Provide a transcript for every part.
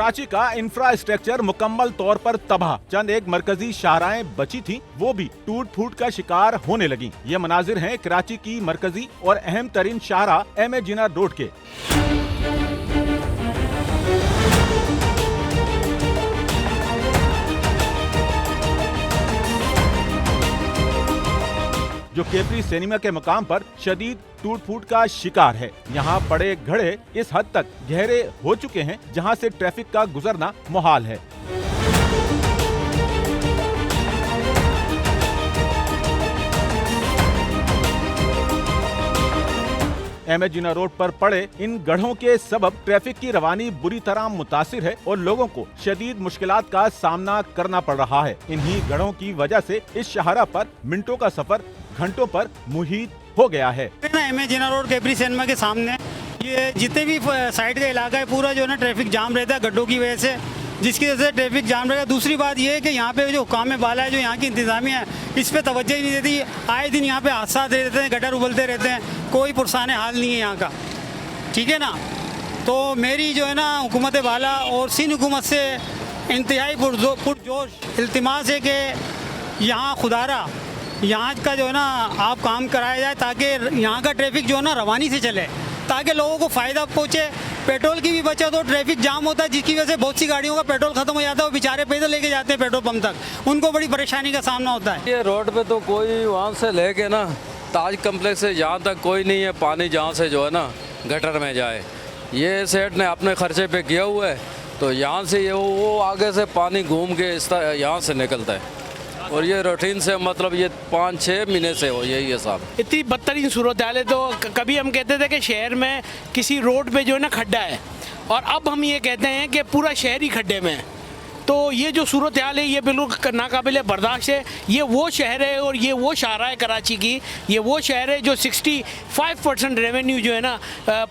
कराची का इंफ्रास्ट्रक्चर मुकम्मल तौर पर तबाह, चंद एक मरकजी शाहराएं बची थी, वो भी टूट फूट का शिकार होने लगी। ये मनाजिर हैं कराची की मरकजी और अहम तरीन शाहराह एम ए जिना रोड के। जो केपरी सिनेमा के मकाम पर शदीद टूट फूट का शिकार है। यहाँ पड़े घड़े इस हद तक गहरे हो चुके हैं जहाँ से ट्रैफिक का गुजरना मुहाल है। एम ए जिना रोड पर पड़े इन गढ़ों के सबब ट्रैफिक की रवानी बुरी तरह मुतासिर है और लोगों को शदीद मुश्किलात का सामना करना पड़ रहा है। इन्हीं गढ़ों की वजह से इस शाहरा पर मिनटों का सफर घंटों पर मुहित हो गया है। M A Jinnah road Capri cinema के सामने ये जितने भी साइड का इलाका है पूरा जो है ना ट्रैफिक जाम रहता है गड्ढों की वजह से, जिसकी वजह से ट्रैफिक जाम रहेगा। दूसरी बात ये है कि यहाँ पे जो हुकाम बाला है, जो यहाँ की इंतजामिया है, इस पे तवज्जो ही नहीं देती। आए दिन यहाँ पे हादसा रहते हैं, गटर उबलते रहते हैं, कोई पुरसाने हाल नहीं है यहाँ का, ठीक है ना। तो मेरी जो है ना हुकूमत बाला और सिंध हुकूमत से इंतहाई पुरजोश इल्तिमास है कि यहाँ खुदारा यहाँ का जो है ना आप काम कराया जाए ताकि यहाँ का ट्रैफिक जो है ना रवानी से चले, ताकि लोगों को फ़ायदा पहुँचे, पेट्रोल की भी बचत हो। ट्रैफिक जाम होता है जिसकी वजह से बहुत सी गाड़ियों का पेट्रोल खत्म हो जाता है, वो बेचारे पैदल लेके जाते हैं पेट्रोल पंप तक, उनको बड़ी परेशानी का सामना होता है। ये रोड पे तो कोई वहाँ से लेके ना ताज कम्प्लेक्स से यहाँ तक कोई नहीं है पानी जहाँ से जो है ना गटर में जाए। ये सेठ ने अपने खर्चे पे किया हुआ है, तो यहाँ से ये वो आगे से पानी घूम के इस यहाँ से निकलता है और ये रूटीन से मतलब ये 5-6 महीने से हो यही है साहब। इतनी बदतरीन सूरत हाल है। तो कभी हम कहते थे कि शहर में किसी रोड पे जो है ना खड्डा है, और अब हम ये कहते हैं कि पूरा शहर ही खड्डे में है। तो ये जो सूरत हाल है ये बिल्कुल नाकाबिले बर्दाश्त है। ये वो शहर है और ये वो शाहरा है कराची की, ये वो शहर है जो 65% रेवेन्यू जो है ना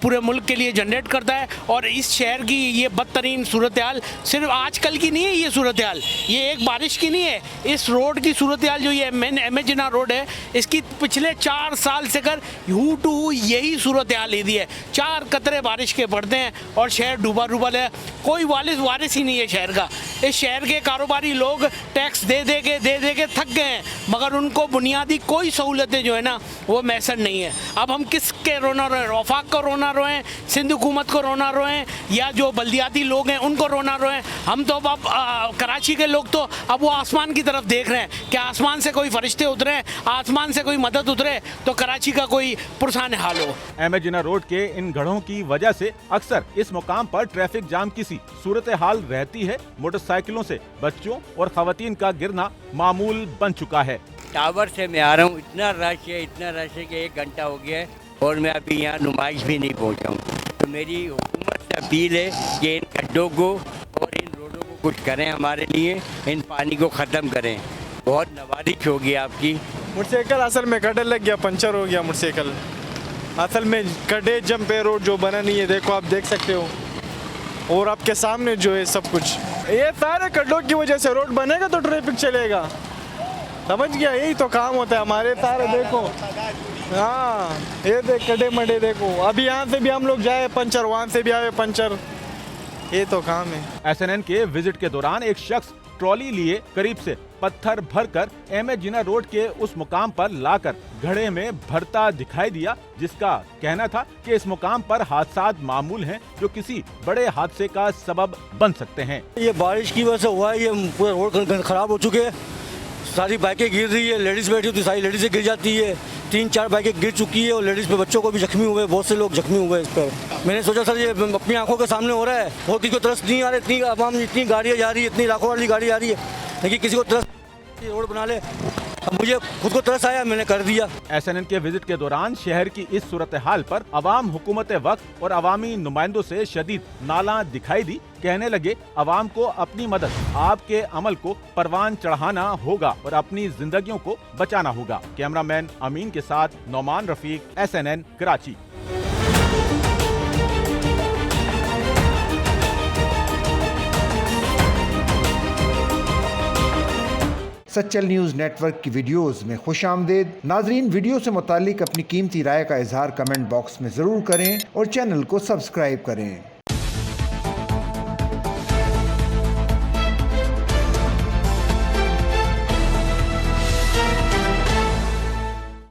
पूरे मुल्क के लिए जनरेट करता है। और इस शहर की ये बदतरीन सूरत हाल सिर्फ आजकल की नहीं है, ये सूरत हाल ये एक बारिश की नहीं है। इस रोड की सूरत हाल जो ये एम ए जिना रोड है, इसकी पिछले 4 साल से कर हू टू हू यही सूरत हाल दी है। 4 कतरे बारिश के पड़ते हैं और शहर डूबा डूबल है, कोई वारिस ही नहीं है शहर का। इस शहर के कारोबारी लोग टैक्स दे दे के थक गए हैं, मगर उनको बुनियादी कोई सहूलतें जो है ना वो मैसर नहीं है। अब हम किसके रोना रोएं? वफाक को रोना रोएं, सिंध हुकूमत को रोना रोएं, या जो बल्दियाती लोग हैं उनको रोना रोएं? हम तो अब कराची के लोग तो अब वो आसमान की तरफ देख रहे हैं कि आसमान से कोई फरिश्ते उतरे, आसमान से कोई मदद उतरे तो कराची का कोई पुरसान हाल हो। एम ए जिना रोड के इन गढ़ों की वजह से अक्सर इस मुकाम पर ट्रैफिक जाम की सी सूरत हाल रहती है। मोटरसाइकिलों से बच्चों और खवातीन का गिरना मामूल बन चुका है। टावर से मैं आ रहा हूँ, इतना रश है कि 1 घंटा हो गया है और मैं अभी यहाँ नुमाइश भी नहीं पहुँचा हूँ। तो मेरी हुकूमत से अपील है कि इन गड्ढों को और इन रोडों को कुछ करें हमारे लिए, इन पानी को ख़त्म करें। बहुत नवाजिश होगी आपकी। मोटरसाइकिल असल में गड्ढा लग गया, पंचर हो गया मोटरसाइकिल। असल में गड्ढे जंपे रोड जो बना नहीं है, देखो आप देख सकते हो, और आपके सामने जो है सब कुछ। ये सारे गड्ढों की वजह से रोड बनेगा तो ट्रैफिक चलेगा, समझ गया? यही तो काम होता है हमारे सारे। देखो हाँ, ये देख गड्ढे मड्ढे देखो, अभी यहाँ से भी हम लोग जाए पंचर, वहाँ से भी आए पंचर, ये तो काम है। SNN के विजिट के दौरान एक शख्स ट्रॉली लिए करीब से पत्थर भरकर एम ए जिना रोड के उस मुकाम पर लाकर घड़े में भरता दिखाई दिया, जिसका कहना था कि इस मुकाम पर हादसात मामूल हैं जो किसी बड़े हादसे का सबब बन सकते हैं। ये बारिश की वजह से हुआ है, ये पूरे रोड खराब हो चुके हैं, सारी बाइकें गिर रही है, लेडीज बैठी होती सारी लेडीजें गिर जाती है, 3-4 बाइकें गिर चुकी है और लेडीज पे बच्चों को भी जख्मी हुए, बहुत से लोग जख्मी हुए इस पर। मैंने सोचा सर ये अपनी आंखों के सामने हो रहा है, और किसी को तरस नहीं आ रहा, इतनी आवाम इतनी गाड़ियाँ जा रही है, इतनी लाखों वाली गाड़ी आ रही है, लेकिन किसी को तरस रोड बना ले। अब मुझे खुद को तरस आया, मैंने कर दिया। SNN के विजिट के दौरान शहर की इस सूरत हाल पर अवाम हुकूमत वक्त और अवामी नुमाइंदों से शदीद नाला दिखाई दी। कहने लगे अवाम को अपनी मदद आपके अमल को परवान चढ़ाना होगा और अपनी जिंदगियों को बचाना होगा। कैमरामैन अमीन के साथ Nauman Rafiq, SNN Karachi. Sachal news network की वीडियोस में खुशामदीद। नाजरीन, वीडियो से मुतालिक अपनी कीमती राय का इजहार कमेंट बॉक्स में ज़रूर करें और चैनल को सब्सक्राइब करें।